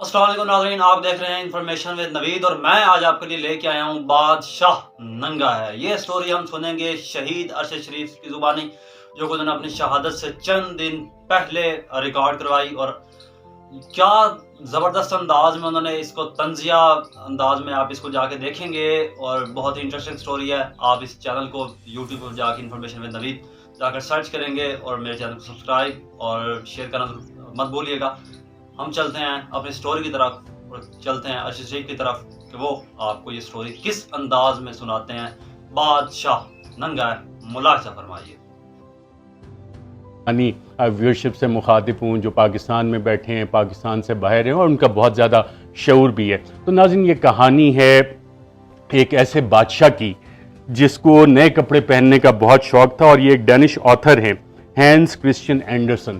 السلام علیکم ناظرین، آپ دیکھ رہے ہیں انفارمیشن ود نوید اور میں آج آپ کے لیے لے کے آیا ہوں بادشاہ ننگا ہے۔ یہ سٹوری ہم سنیں گے شہید ارشد شریف کی زبانی، جو کہ انہوں نے اپنی شہادت سے چند دن پہلے ریکارڈ کروائی، اور کیا زبردست انداز میں انہوں نے اس کو طنزیہ انداز میں آپ اس کو جا کے دیکھیں گے، اور بہت ہی انٹرسٹنگ سٹوری ہے۔ آپ اس چینل کو یوٹیوب پر جا کے انفارمیشن ود نوید جا کر سرچ کریں گے اور میرے چینل کو سبسکرائب اور شیئر کرنا مت بھولیے گا۔ ہم چلتے ہیں اپنی سٹوری کی طرف اور چلتے ہیں ارشد شریف کی طرف کہ وہ آپ کو یہ سٹوری کس انداز میں سناتے ہیں۔ بادشاہ ننگا ہے، ملاحظہ فرمائیے۔ ویورشپ سے مخاطب ہوں جو پاکستان میں بیٹھے ہیں، پاکستان سے باہر ہیں، اور ان کا بہت زیادہ شعور بھی ہے۔ تو ناظرین، یہ کہانی ہے ایک ایسے بادشاہ کی جس کو نئے کپڑے پہننے کا بہت شوق تھا، اور یہ ایک ڈینش آتھر ہیں، ہینس کرسچن اینڈرسن،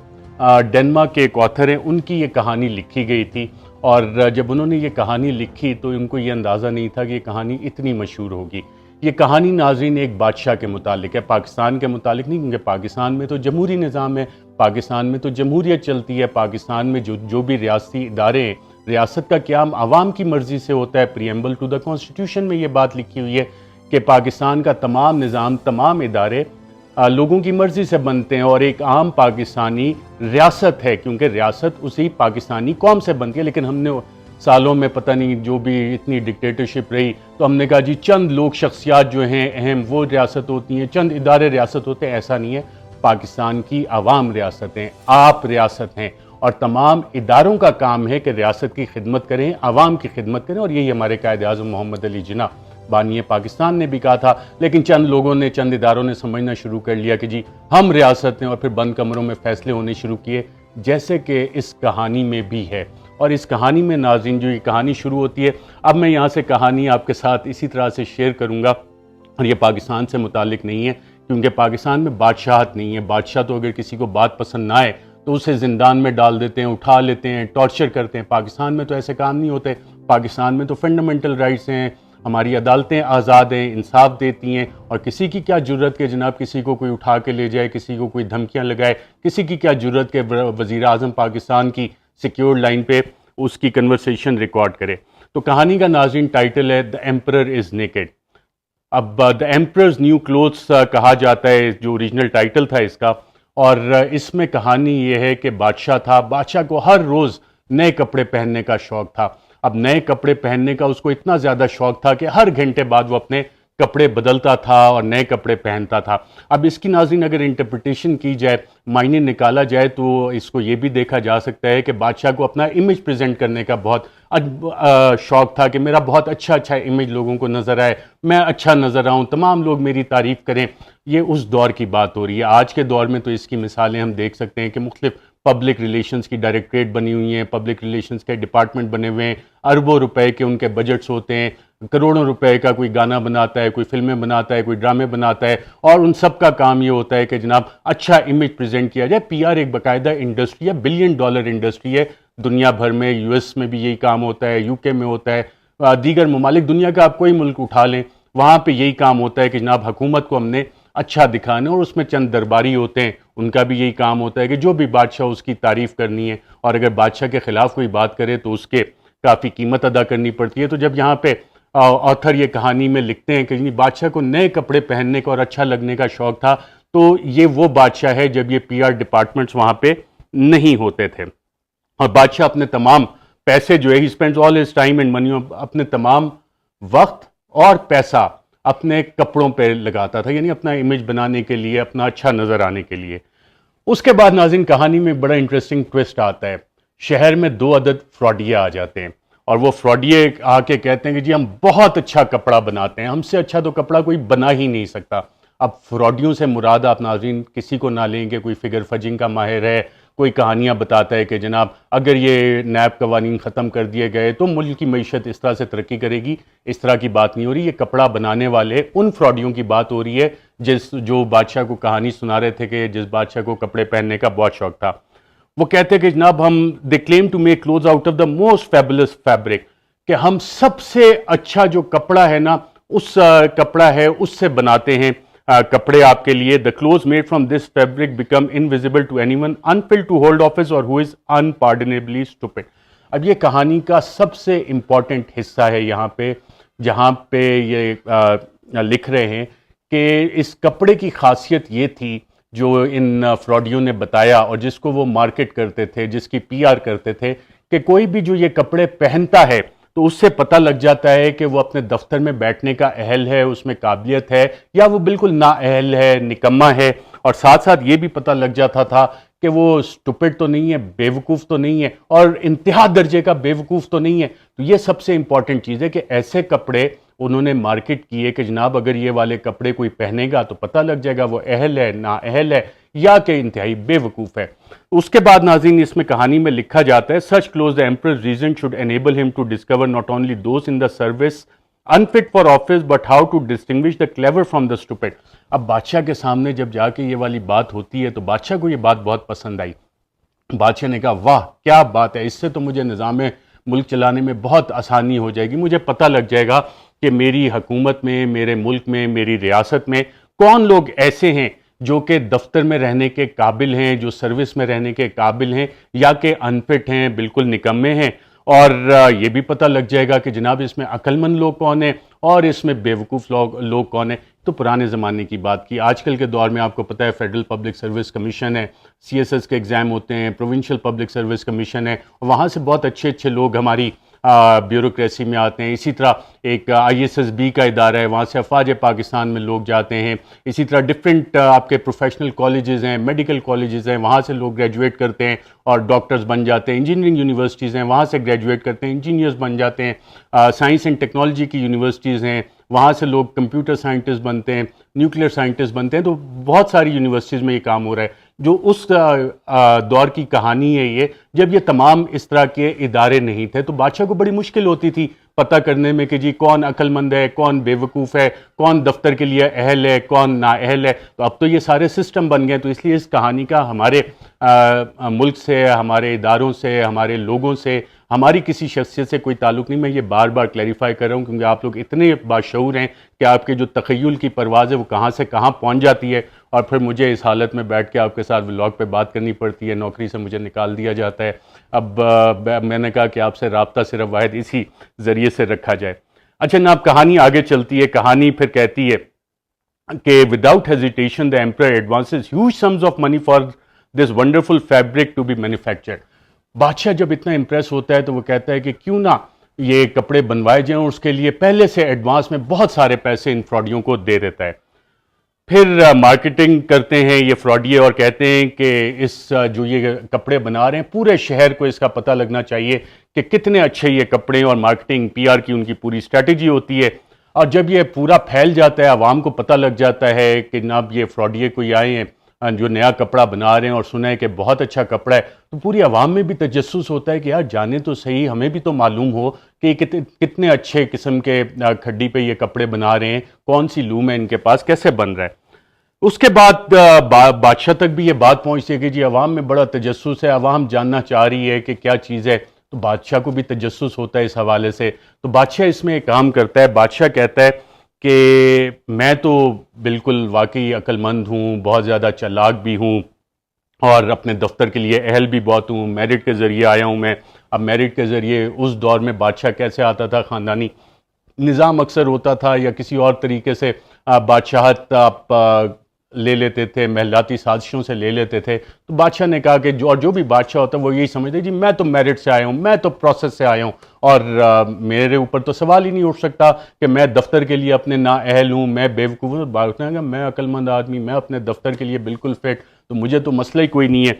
ڈنمارک کے ایک آتھر ہیں۔ ان کی یہ کہانی لکھی گئی تھی، اور جب انہوں نے یہ کہانی لکھی تو ان کو یہ اندازہ نہیں تھا کہ یہ کہانی اتنی مشہور ہوگی۔ یہ کہانی ناظرین ایک بادشاہ کے متعلق ہے، پاکستان کے متعلق نہیں، کیونکہ پاکستان میں تو جمہوری نظام ہے، پاکستان میں تو جمہوریت چلتی ہے، پاکستان میں جو بھی ریاستی ادارے ہیں، ریاست کا قیام عوام کی مرضی سے ہوتا ہے۔ پریمبل ٹو دا کانسٹیٹیوشن میں یہ بات لکھی ہوئی ہے کہ پاکستان کا تمام نظام، تمام ادارے لوگوں کی مرضی سے بنتے ہیں، اور ایک عام پاکستانی ریاست ہے، کیونکہ ریاست اسی پاکستانی قوم سے بنتی ہے۔ لیکن ہم نے سالوں میں پتہ نہیں جو بھی اتنی ڈکٹیٹرشپ رہی، تو ہم نے کہا جی چند لوگ، شخصیات جو ہیں اہم، وہ ریاست ہوتی ہیں، چند ادارے ریاست ہوتے ہیں۔ ایسا نہیں ہے، پاکستان کی عوام ریاست ہیں، آپ ریاست ہیں، اور تمام اداروں کا کام ہے کہ ریاست کی خدمت کریں، عوام کی خدمت کریں، اور یہی ہمارے قائد اعظم محمد علی جناح بانی پاکستان نے بھی کہا تھا۔ لیکن چند لوگوں نے، چند اداروں نے سمجھنا شروع کر لیا کہ جی ہم ریاست ہیں، اور پھر بند کمروں میں فیصلے ہونے شروع کیے، جیسے کہ اس کہانی میں بھی ہے۔ اور اس کہانی میں ناظرین جو یہ کہانی شروع ہوتی ہے، اب میں یہاں سے کہانی آپ کے ساتھ اسی طرح سے شیئر کروں گا، اور یہ پاکستان سے متعلق نہیں ہے، کیونکہ پاکستان میں بادشاہت نہیں ہے۔ بادشاہ تو اگر کسی کو بات پسند نہ آئے تو اسے زندان میں ڈال دیتے ہیں، اٹھا لیتے ہیں، ٹارچر کرتے ہیں۔ پاکستان میں تو ایسے کام نہیں ہوتے، پاکستان میں تو فنڈامنٹل رائٹس ہیں، ہماری عدالتیں آزاد ہیں، انصاف دیتی ہیں، اور کسی کی کیا جرت کہ جناب کسی کو کوئی اٹھا کے لے جائے، کسی کو کوئی دھمکیاں لگائے، کسی کی کیا جرت کہ وزیر اعظم پاکستان کی سیکیورڈ لائن پہ اس کی کنورسیشن ریکارڈ کرے۔ تو کہانی کا ناظرین ٹائٹل ہے دی ایمپرر از نیکڈ۔ اب دی ایمپررز نیو کلوتھس کہا جاتا ہے جو اوریجنل ٹائٹل تھا اس کا، اور اس میں کہانی یہ ہے کہ بادشاہ تھا، بادشاہ کو ہر روز نئے کپڑے پہننے کا شوق تھا۔ اب نئے کپڑے پہننے کا اس کو اتنا زیادہ شوق تھا کہ ہر گھنٹے بعد وہ اپنے کپڑے بدلتا تھا اور نئے کپڑے پہنتا تھا۔ اب اس کی ناظرین اگر انٹرپریٹیشن کی جائے، معنی نکالا جائے، تو اس کو یہ بھی دیکھا جا سکتا ہے کہ بادشاہ کو اپنا امیج پریزنٹ کرنے کا بہت شوق تھا کہ میرا بہت اچھا امیج لوگوں کو نظر آئے، میں اچھا نظر آؤں، تمام لوگ میری تعریف کریں۔ یہ اس دور کی بات ہو رہی ہے۔ آج کے دور میں تو اس کی مثالیں ہم دیکھ سکتے ہیں کہ مختلف پبلک ریلیشنز کی ڈائریکٹریٹ بنی ہوئی ہیں، پبلک ریلیشنز کے ڈپارٹمنٹ بنے ہوئے ہیں، اربوں روپے کے ان کے بجٹس ہوتے ہیں، کروڑوں روپے کا کوئی گانا بناتا ہے، کوئی فلمیں بناتا ہے، کوئی ڈرامے بناتا ہے، اور ان سب کا کام یہ ہوتا ہے کہ جناب اچھا امیج پریزنٹ کیا جائے۔ پی آر ایک باقاعدہ انڈسٹری ہے، $1 بلین انڈسٹری ہے دنیا بھر میں۔ یو ایس میں بھی یہی کام ہوتا ہے، یو کے میں ہوتا ہے، دیگر ممالک دنیا کا آپ کوئی ملک اٹھا لیں، وہاں پہ یہی کام ہوتا ہے کہ جناب حکومت کو ہم نے اچھا دکھانا، اور اس میں چند درباری ہوتے ہیں، ان کا بھی یہی کام ہوتا ہے کہ جو بھی بادشاہ اس کی تعریف کرنی ہے، اور اگر بادشاہ کے خلاف کوئی بات کرے تو اس کے کافی قیمت ادا کرنی پڑتی ہے۔ تو جب یہاں پہ آتھر یہ کہانی میں لکھتے ہیں کہ بادشاہ کو نئے کپڑے پہننے کا اور اچھا لگنے کا شوق تھا، تو یہ وہ بادشاہ ہے جب یہ پی آر ڈپارٹمنٹس وہاں پہ نہیں ہوتے تھے، اور بادشاہ اپنے تمام پیسے جو ہے he spends all his time and money, اپنے تمام وقت اور پیسہ اپنے کپڑوں پہ لگاتا تھا، یعنی اپنا امیج بنانے کے لیے، اپنا اچھا نظر آنے کے لیے۔ اس کے بعد ناظرین کہانی میں بڑا انٹرسٹنگ ٹوسٹ آتا ہے۔ شہر میں 2 عدد فراڈیے آ جاتے ہیں، اور وہ فراڈیے آ کے کہتے ہیں کہ جی ہم بہت اچھا کپڑا بناتے ہیں، ہم سے اچھا تو کپڑا کوئی بنا ہی نہیں سکتا۔ اب فراڈیوں سے مراد آپ ناظرین کسی کو نہ لیں کہ کوئی فگر فجنگ کا ماہر ہے، کوئی کہانیاں بتاتا ہے کہ جناب اگر یہ نیب قوانین ختم کر دیے گئے تو ملک کی معیشت اس طرح سے ترقی کرے گی، اس طرح کی بات نہیں ہو رہی۔ یہ کپڑا بنانے والے ان فراڈیوں کی بات ہو رہی ہے جو بادشاہ کو کہانی سنا رہے تھے کہ جس بادشاہ کو کپڑے پہننے کا بہت شوق تھا۔ وہ کہتے ہیں کہ جناب ہم they claim to make clothes out of the most fabulous fabric, کہ ہم سب سے اچھا جو کپڑا ہے نا، اس کپڑا ہے اس سے بناتے ہیں کپڑے آپ کے لیے۔ the clothes made from this fabric become invisible to anyone unfit to hold office or who is unpardonably stupid۔ اب یہ کہانی کا سب سے امپورٹنٹ حصہ ہے یہاں پہ، جہاں پہ یہ لکھ رہے ہیں کہ اس کپڑے کی خاصیت یہ تھی جو ان فراڈیوں نے بتایا اور جس کو وہ مارکیٹ کرتے تھے، جس کی پی آر کرتے تھے، کہ کوئی بھی جو یہ کپڑے پہنتا ہے تو اس سے پتہ لگ جاتا ہے کہ وہ اپنے دفتر میں بیٹھنے کا اہل ہے، اس میں قابلیت ہے، یا وہ بالکل نااہل ہے، نکما ہے، اور ساتھ ساتھ یہ بھی پتہ لگ جاتا تھا کہ وہ اسٹوپڈ تو نہیں ہے، بیوقوف تو نہیں ہے، اور انتہا درجے کا بیوقوف تو نہیں ہے۔ تو یہ سب سے امپورٹنٹ چیز ہے کہ ایسے کپڑے انہوں نے مارکیٹ کیے کہ جناب اگر یہ والے کپڑے کوئی پہنے گا تو پتہ لگ جائے گا وہ اہل ہے، نااہل ہے، یا کہ انتہائی بے وقوف ہے۔ اس کے بعد ناظرین اس میں کہانی میں لکھا جاتا ہے such clothes the emperor's reason should enable him to discover not only those in the service unfit for office but how to distinguish the clever from the stupid۔ اب بادشاہ کے سامنے جب جا کے یہ والی بات ہوتی ہے تو بادشاہ کو یہ بات بہت پسند آئی۔ بادشاہ نے کہا واہ کیا بات ہے، اس سے تو مجھے نظام ملک چلانے میں بہت آسانی ہو جائے گی، مجھے پتہ لگ جائے گا کہ میری حکومت میں، میرے ملک میں، میری ریاست میں کون لوگ ایسے ہیں جو کہ دفتر میں رہنے کے قابل ہیں، جو سروس میں رہنے کے قابل ہیں، یا کہ انفٹ ہیں، بالکل نکمے ہیں، اور یہ بھی پتہ لگ جائے گا کہ جناب اس میں عقل مند لوگ کون ہیں اور اس میں بیوقوف لوگ کون ہیں۔ تو پرانے زمانے کی بات کی، آج کل کے دور میں آپ کو پتہ ہے فیڈرل پبلک سروس کمیشن ہے، سی ایس ایس کے ایگزام ہوتے ہیں، پروونشل پبلک سروس کمیشن ہے، وہاں سے بہت اچھے اچھے لوگ ہماری بیوروکریسی میں آتے ہیں۔ اسی طرح ایک آئی ایس ایس بی کا ادارہ ہے، وہاں سے افواج پاکستان میں لوگ جاتے ہیں۔ اسی طرح ڈفرینٹ آپ کے پروفیشنل کالجز ہیں، میڈیکل کالجز ہیں، وہاں سے لوگ گریجویٹ کرتے ہیں اور ڈاکٹرز بن جاتے ہیں۔ انجینئرنگ یونیورسٹیز ہیں، وہاں سے گریجویٹ کرتے ہیں، انجینئرز بن جاتے ہیں۔ سائنس اینڈ ٹیکنالوجی کی یونیورسٹیز ہیں، وہاں سے لوگ کمپیوٹر سائنٹسٹ بنتے ہیں، نیوکلیئر سائنٹسٹ بنتے ہیں۔ تو بہت ساری یونیورسٹیز میں یہ کام ہو رہا ہے۔ جو اس دور کی کہانی ہے یہ، جب یہ تمام اس طرح کے ادارے نہیں تھے تو بادشاہ کو بڑی مشکل ہوتی تھی پتہ کرنے میں کہ جی کون عقل مند ہے، کون بیوقوف ہے، کون دفتر کے لیے اہل ہے، کون نااہل ہے۔ تو اب تو یہ سارے سسٹم بن گئے، تو اس لیے اس کہانی کا ہمارے ملک سے، ہمارے اداروں سے، ہمارے لوگوں سے، ہماری کسی شخصیت سے کوئی تعلق نہیں۔ میں یہ بار بار کلیریفائی کر رہا ہوں کیونکہ آپ لوگ اتنے باشعور ہیں کہ آپ کے جو تخیل کی پرواز ہے وہ کہاں سے کہاں پہنچ جاتی ہے، اور پھر مجھے اس حالت میں بیٹھ کے آپ کے ساتھ ولاگ پہ بات کرنی پڑتی ہے، نوکری سے مجھے نکال دیا جاتا ہے۔ اب میں نے کہا کہ آپ سے رابطہ صرف واحد اسی ذریعے سے رکھا جائے۔ اچھا جناب کہانی آگے چلتی ہے، کہانی پھر کہتی ہے کہ without hesitation the emperor advances huge sums of money for this wonderful fabric to be manufactured۔ بادشاہ جب اتنا امپریس ہوتا ہے تو وہ کہتا ہے کہ کیوں نہ یہ کپڑے بنوائے جائیں، اور اس کے لیے پہلے سے ایڈوانس میں بہت سارے پیسے ان فراڈیوں کو دے دیتا ہے۔ پھر مارکیٹنگ کرتے ہیں یہ فراڈیے اور کہتے ہیں کہ اس جو یہ کپڑے بنا رہے ہیں پورے شہر کو اس کا پتہ لگنا چاہیے کہ کتنے اچھے یہ کپڑے، اور مارکیٹنگ پی آر کی ان کی پوری اسٹریٹجی ہوتی ہے۔ اور جب یہ پورا پھیل جاتا ہے، عوام کو پتہ لگ جاتا ہے کہ جناب یہ فراڈیے کوئی آئے ہیں جو نیا کپڑا بنا رہے ہیں اور سنا ہے کہ بہت اچھا کپڑا ہے، تو پوری عوام میں بھی تجسس ہوتا ہے کہ یار جانے تو صحیح، ہمیں بھی تو معلوم ہو کہ کتنے اچھے قسم کے کھڈی پہ یہ کپڑے بنا رہے ہیں، کون سی لوم ہے ان کے پاس، کیسے بن رہا ہے۔ اس کے بعد بادشاہ تک بھی یہ بات پہنچتی ہے کہ جی عوام میں بڑا تجسس ہے، عوام جاننا چاہ رہی ہے کہ کیا چیز ہے، تو بادشاہ کو بھی تجسس ہوتا ہے اس حوالے سے۔ تو بادشاہ اس میں ایک کام کرتا ہے، بادشاہ کہتا ہے کہ میں تو بالکل واقعی عقل مند ہوں، بہت زیادہ چالاک بھی ہوں، اور اپنے دفتر کے لیے اہل بھی بہت ہوں، میرٹ کے ذریعے آیا ہوں میں۔ اب میرٹ کے ذریعے اس دور میں بادشاہ کیسے آتا تھا، خاندانی نظام اکثر ہوتا تھا یا کسی اور طریقے سے بادشاہت آپ لے لیتے تھے، محلاتی سازشوں سے لے لیتے تھے۔ تو بادشاہ نے کہا کہ جو بھی بادشاہ ہوتا ہے وہ یہی سمجھتے جی میں تو میرٹ سے آیا ہوں، میں تو پروسیس سے آیا ہوں، اور میرے اوپر تو سوال ہی نہیں اٹھ سکتا کہ میں دفتر کے لیے اپنے نااہل ہوں، میں بیوقوف ہوں۔ بادشاہ نے کہا میں عقل مند آدمی، میں اپنے دفتر کے لیے بالکل فٹ، تو مجھے تو مسئلہ ہی کوئی نہیں ہے۔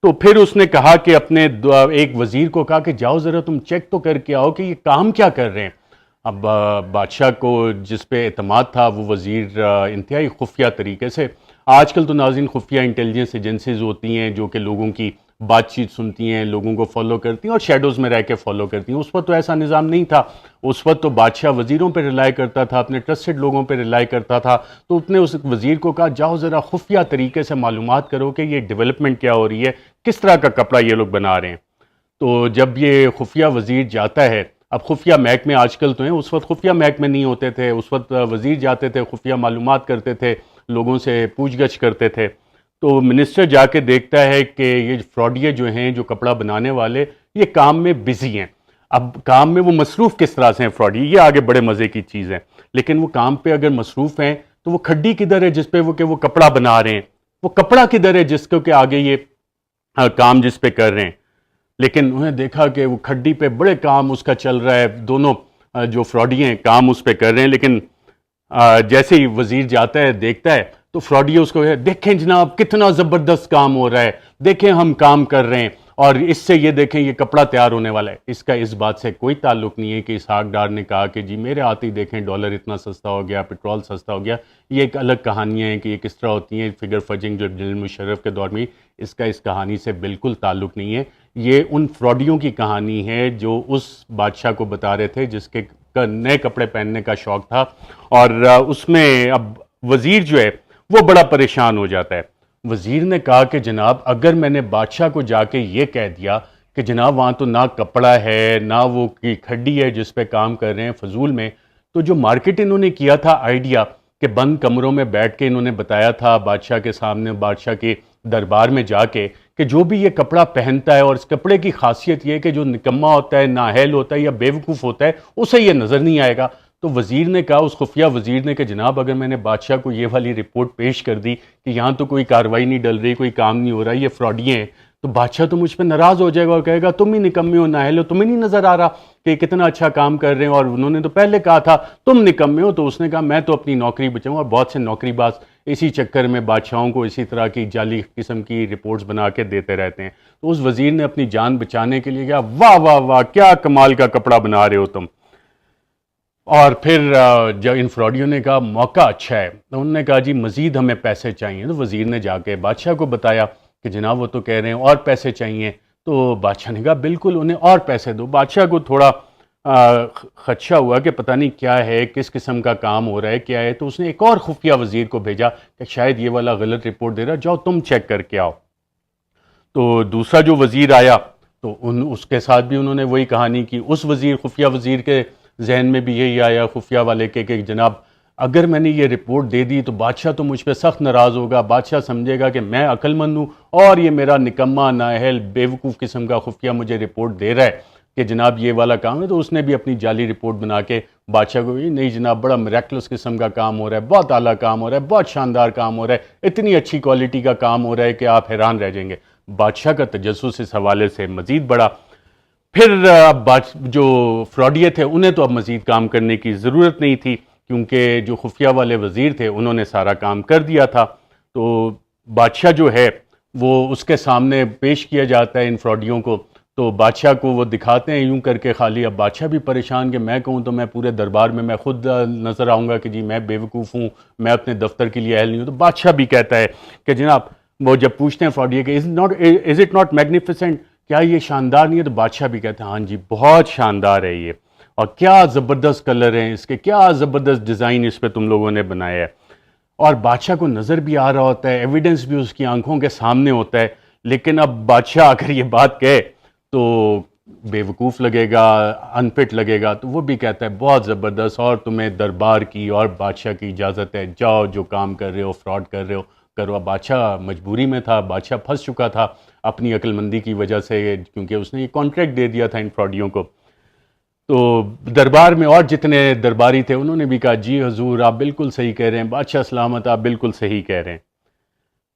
تو پھر اس نے کہا کہ اپنے ایک وزیر کو کہا کہ جاؤ ذرا تم چیک تو کر کے آؤ کہ یہ کام کیا کر رہے ہیں۔ اب بادشاہ کو جس پہ اعتماد تھا وہ وزیر انتہائی خفیہ طریقے سے، آج کل تو ناظرین خفیہ انٹیلیجنس ایجنسیز ہوتی ہیں جو کہ لوگوں کی بات چیت سنتی ہیں، لوگوں کو فالو کرتی ہیں اور شیڈوز میں رہ کے فالو کرتی ہیں۔ اس وقت تو ایسا نظام نہیں تھا، اس وقت تو بادشاہ وزیروں پہ ریلائی کرتا تھا، اپنے ٹرسٹڈ لوگوں پہ ریلائی کرتا تھا۔ تو اس نے اس وزیر کو کہا جاؤ ذرا خفیہ طریقے سے معلومات کرو کہ یہ ڈیولپمنٹ کیا ہو رہی ہے، کس طرح کا کپڑا یہ لوگ بنا رہے ہیں۔ تو جب یہ خفیہ وزیر جاتا ہے، اب خفیہ محکمے آج کل تو ہیں، اس وقت خفیہ محکمے نہیں ہوتے تھے، اس وقت وزیر جاتے تھے، خفیہ معلومات کرتے تھے، لوگوں سے پوچھ گچھ کرتے تھے۔ تو منسٹر جا کے دیکھتا ہے کہ یہ فراڈیے جو ہیں، جو کپڑا بنانے والے، یہ کام میں بزی ہیں. اب کام میں وہ مصروف کس طرح سے ہیں فراڈی، یہ آگے بڑے مزے کی چیز ہے. لیکن وہ کام پہ اگر مصروف ہیں تو وہ کھڈی کدھر ہے جس پہ وہ کپڑا بنا رہے ہیں، وہ کپڑا کدھر ہے جس کو کہ آگے یہ کام جس پہ کر رہے ہیں. لیکن انہیں دیکھا کہ وہ کھڈی پہ بڑے کام اس کا چل رہا ہے، دونوں جو فراڈی ہیں کام اس پہ کر رہے ہیں. لیکن جیسے ہی وزیر جاتا ہے دیکھتا ہے تو فراڈی اس کو دیکھیں جناب کتنا زبردست کام ہو رہا ہے، دیکھیں ہم کام کر رہے ہیں اور اس سے یہ دیکھیں یہ کپڑا تیار ہونے والا ہے. اس کا اس بات سے کوئی تعلق نہیں ہے کہ اسحاق ڈار نے کہا کہ جی میرے آتے ہی دیکھیں ڈالر اتنا سستا ہو گیا، پیٹرول سستا ہو گیا. یہ ایک الگ کہانیاں ہیں کہ یہ کس طرح ہوتی ہیں، فگر فجنگ جو جنرل مشرف کے دور میں، اس کا اس کہانی سے بالکل تعلق نہیں ہے. یہ ان فراڈیوں کی کہانی ہے جو اس بادشاہ کو بتا رہے تھے جس کے نئے کپڑے پہننے کا شوق تھا. اور اس میں اب وزیر جو ہے وہ بڑا پریشان ہو جاتا ہے. وزیر نے کہا کہ جناب اگر میں نے بادشاہ کو جا کے یہ کہہ دیا کہ جناب وہاں تو نہ کپڑا ہے نہ وہ کی کھڈی ہے جس پہ کام کر رہے ہیں فضول میں، تو جو مارکیٹ انہوں نے کیا تھا آئیڈیا کہ بند کمروں میں بیٹھ کے انہوں نے بتایا تھا بادشاہ کے سامنے، بادشاہ کے دربار میں جا کے کہ جو بھی یہ کپڑا پہنتا ہے، اور اس کپڑے کی خاصیت یہ ہے کہ جو نکما ہوتا ہے، نااہل ہوتا ہے یا بیوقوف ہوتا ہے اسے یہ نظر نہیں آئے گا. تو وزیر نے کہا، اس خفیہ وزیر نے، کہ جناب اگر میں نے بادشاہ کو یہ والی رپورٹ پیش کر دی کہ یہاں تو کوئی کارروائی نہیں ڈل رہی، کوئی کام نہیں ہو رہا، یہ فراڈیے ہیں، تو بادشاہ تو مجھ پہ ناراض ہو جائے گا اور کہے گا تم ہی نکمے ہو، نااہل ہو، تمہیں نہیں نظر آ رہا کہ یہ کتنا اچھا کام کر رہے ہیں، اور انہوں نے تو پہلے کہا تھا تم نکمے ہو. تو اس نے کہا میں تو اپنی نوکری بچاؤں. اور بہت سے نوکری باز اسی چکر میں بادشاہوں کو اسی طرح کی جعلی قسم کی رپورٹس بنا کے دیتے رہتے ہیں. تو اس وزیر نے اپنی جان بچانے کے لیے کہا واہ واہ واہ کیا کمال کا کپڑا بنا رہے ہو تم. اور پھر جب ان فراڈیوں نے کہا موقع اچھا ہے تو انہوں نے کہا جی مزید ہمیں پیسے چاہیے. تو وزیر نے جا کے بادشاہ کو بتایا کہ جناب وہ تو کہہ رہے ہیں اور پیسے چاہیے. تو بادشاہ نے کہا بالکل انہیں اور پیسے دو. بادشاہ کو تھوڑا خدشہ ہوا کہ پتہ نہیں کیا ہے، کس قسم کا کام ہو رہا ہے، کیا ہے. تو اس نے ایک اور خفیہ وزیر کو بھیجا کہ شاید یہ والا غلط رپورٹ دے رہا، جاؤ تم چیک کر کے آؤ. تو دوسرا جو وزیر آیا تو اس کے ساتھ بھی انہوں نے وہی کہانی کی. اس خفیہ وزیر کے ذہن میں بھی یہی آیا خفیہ والے کے کہ جناب اگر میں نے یہ رپورٹ دے دی تو بادشاہ تو مجھ پہ سخت ناراض ہوگا، بادشاہ سمجھے گا کہ میں عقل مند ہوں اور یہ میرا نکما نااہل بیوقوف قسم کا خفیہ مجھے رپورٹ دے رہا ہے کہ جناب یہ والا کام ہے. تو اس نے بھی اپنی جعلی رپورٹ بنا کے بادشاہ کو نہیں جناب بڑا میریکلس قسم کا کام ہو رہا ہے، بہت اعلیٰ کام ہو رہا ہے، بہت شاندار کام ہو رہا ہے، اتنی اچھی کوالٹی کا کام ہو رہا ہے کہ آپ حیران رہ جائیں گے. بادشاہ کا تجسس اس حوالے سے مزید بڑا. پھر اب جو فراڈیے تھے انہیں تو اب مزید کام کرنے کی ضرورت نہیں تھی کیونکہ جو خفیہ والے وزیر تھے انہوں نے سارا کام کر دیا تھا. تو بادشاہ جو ہے وہ اس کے سامنے پیش کیا جاتا ہے ان فراڈیوں کو. تو بادشاہ کو وہ دکھاتے ہیں یوں کر کے خالی. اب بادشاہ بھی پریشان کہ میں کہوں تو میں پورے دربار میں خود نظر آؤں گا کہ جی میں بیوقوف ہوں، میں اپنے دفتر کے لیے اہل نہیں ہوں. تو بادشاہ بھی کہتا ہے کہ جناب وہ جب پوچھتے ہیں فراڈیے کہ از اٹ ناٹ میگنیفیسنٹ، کیا یہ شاندار نہیں ہے؟ تو بادشاہ بھی کہتے ہیں ہاں جی بہت شاندار ہے یہ، اور کیا زبردست کلر ہیں اس کے، کیا زبردست ڈیزائن اس پہ تم لوگوں نے بنایا ہے. اور بادشاہ کو نظر بھی آ رہا ہوتا ہے، ایویڈنس بھی اس کی آنکھوں کے سامنے ہوتا ہے. لیکن اب بادشاہ اگر یہ بات کہے تو بیوقوف لگے گا، ان فٹ لگے گا. تو وہ بھی کہتا ہے بہت زبردست، اور تمہیں دربار کی اور بادشاہ کی اجازت ہے، جاؤ جو کام کر رہے ہو، فراڈ کر رہے ہو کرو. بادشاہ مجبوری میں تھا، بادشاہ پھنس چکا تھا اپنی عقل مندی کی وجہ سے، کیونکہ اس نے یہ کانٹریکٹ دے دیا تھا ان فراڈیوں کو. تو دربار میں اور جتنے درباری تھے انہوں نے بھی کہا جی حضور آپ بالکل صحیح کہہ رہے ہیں، بادشاہ سلامت آپ بالکل صحیح کہہ رہے ہیں.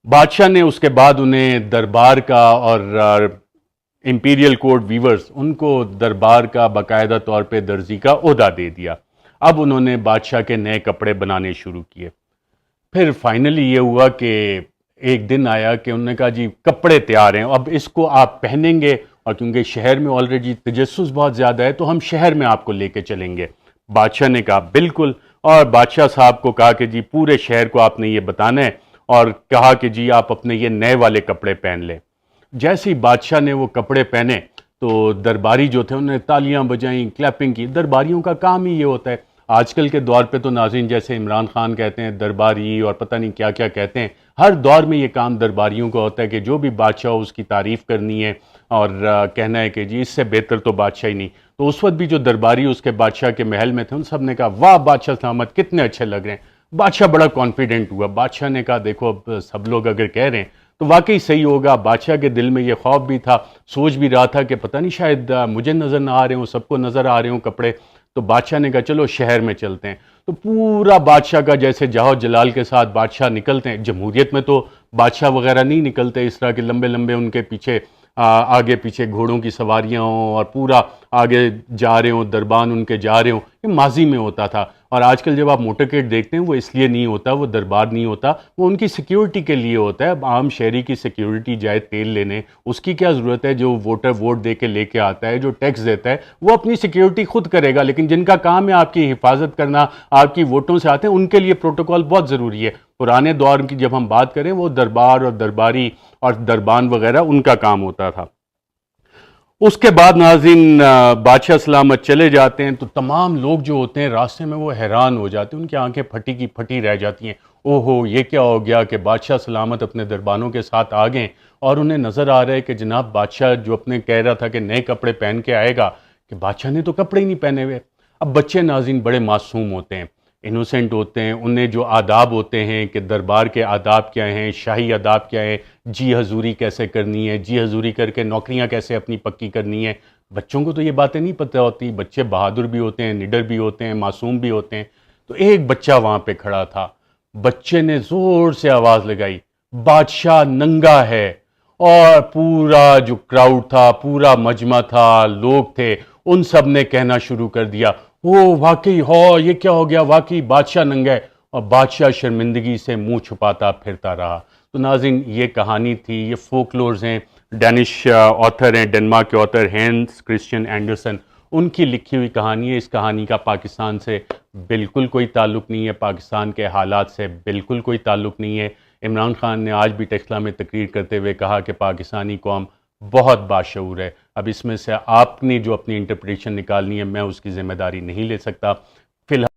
بادشاہ نے اس کے بعد انہیں دربار کا اور امپیریل کورٹ ویورز ان کو دربار کا باقاعدہ طور پہ درزی کا عہدہ دے دیا. اب انہوں نے بادشاہ کے نئے کپڑے بنانے شروع کیے. پھر فائنلی یہ ہوا کہ ایک دن آیا کہ انہوں نے کہا جی کپڑے تیار ہیں، اب اس کو آپ پہنیں گے، اور کیونکہ شہر میں آلریڈی تجسس بہت زیادہ ہے تو ہم شہر میں آپ کو لے کے چلیں گے. بادشاہ نے کہا بالکل، اور بادشاہ صاحب کو کہا کہ جی پورے شہر کو آپ نے یہ بتانا ہے، اور کہا کہ جی آپ اپنے یہ نئے والے کپڑے پہن لیں. جیسے ہی بادشاہ نے وہ کپڑے پہنے تو درباری جو تھے انہوں نے تالیاں بجائیں، کلیپنگ کی. درباریوں کا کام ہی یہ ہوتا ہے. آج کل کے دور پہ تو ناظرین جیسے عمران خان کہتے ہیں درباری اور پتہ نہیں کیا کیا کہتے ہیں، ہر دور میں یہ کام درباریوں کا ہوتا ہے کہ جو بھی بادشاہ ہو اس کی تعریف کرنی ہے اور کہنا ہے کہ جی اس سے بہتر تو بادشاہ ہی نہیں. تو اس وقت بھی جو درباری اس کے بادشاہ کے محل میں تھے ان سب نے کہا واہ بادشاہ سلامت کتنے اچھے لگ رہے ہیں. بادشاہ بڑا کانفیڈنٹ ہوا. بادشاہ نے کہا دیکھو اب سب لوگ اگر کہہ رہے ہیں تو واقعی صحیح ہوگا. بادشاہ کے دل میں یہ خوف بھی تھا, سوچ بھی رہا تھا کہ پتہ نہیں شاید مجھے نظر نہ آ رہے ہوں, سب کو نظر آ رہے ہوں کپڑے. تو بادشاہ نے کہا چلو شہر میں چلتے ہیں. تو پورا بادشاہ کا جیسے جاہو جلال کے ساتھ بادشاہ نکلتے ہیں. جمہوریت میں تو بادشاہ وغیرہ نہیں نکلتے اس طرح کے لمبے لمبے ان کے پیچھے آگے پیچھے گھوڑوں کی سواریاں ہوں اور پورا آگے جا رہے ہوں, دربان ان کے جا رہے ہوں. یہ ماضی میں ہوتا تھا. اور آج کل جب آپ موٹرکیٹ دیکھتے ہیں وہ اس لیے نہیں ہوتا, وہ دربار نہیں ہوتا, وہ ان کی سیکیورٹی کے لیے ہوتا ہے. عام شہری کی سیکیورٹی جائے تیل لینے, اس کی کیا ضرورت ہے؟ جو ووٹر ووٹ دے کے لے کے آتا ہے, جو ٹیکس دیتا ہے, وہ اپنی سیکیورٹی خود کرے گا. لیکن جن کا کام ہے آپ کی حفاظت کرنا, آپ کی ووٹوں سے آتے ہیں, ان کے لیے پروٹوکول بہت ضروری ہے. پرانے دور کی جب ہم بات کریں وہ دربار اور درباری اور دربان وغیرہ ان کا کام ہوتا تھا. اس کے بعد ناظرین بادشاہ سلامت چلے جاتے ہیں تو تمام لوگ جو ہوتے ہیں راستے میں وہ حیران ہو جاتے ہیں, ان کی آنکھیں پھٹی کی پھٹی رہ جاتی ہیں. اوہو یہ کیا ہو گیا کہ بادشاہ سلامت اپنے دربانوں کے ساتھ آ گئے اور انہیں نظر آ رہا ہے کہ جناب بادشاہ جو اپنے کہہ رہا تھا کہ نئے کپڑے پہن کے آئے گا, کہ بادشاہ نے تو کپڑے ہی نہیں پہنے ہوئے. اب بچے ناظرین بڑے معصوم ہوتے ہیں, انوسینٹ ہوتے ہیں, انہیں جو آداب ہوتے ہیں کہ دربار کے آداب کیا ہیں, شاہی آداب کیا ہیں, جی حضوری کیسے کرنی ہے, جی حضوری کر کے نوکریاں کیسے اپنی پکی کرنی ہے, بچوں کو تو یہ باتیں نہیں پتہ ہوتی. بچے بہادر بھی ہوتے ہیں, نڈر بھی ہوتے ہیں, معصوم بھی ہوتے ہیں. تو ایک بچہ وہاں پہ کھڑا تھا, بچے نے زور سے آواز لگائی, بادشاہ ننگا ہے. اور پورا جو کراؤڈ تھا, پورا مجمع تھا, لوگ تھے, ان سب نے کہنا شروع کر دیا وہ واقعی ہو, یہ کیا ہو گیا, واقعی بادشاہ ننگا ہے. اور بادشاہ شرمندگی سے منہ چھپاتا پھرتا رہا. تو ناظرین یہ کہانی تھی, یہ فولکلورز ہیں, ڈینش آتھر ہیں, ڈنمارک کے آتھر ہینس کرسچین اینڈرسن, ان کی لکھی ہوئی کہانی ہے. اس کہانی کا پاکستان سے بالکل کوئی تعلق نہیں ہے, پاکستان کے حالات سے بالکل کوئی تعلق نہیں ہے. عمران خان نے آج بھی ٹیکسلا میں تقریر کرتے ہوئے کہا کہ پاکستانی قوم بہت باشعور ہے. اب اس میں سے آپ نے جو اپنی انٹرپریشن نکالنی ہے, میں اس کی ذمہ داری نہیں لے سکتا. فی الحال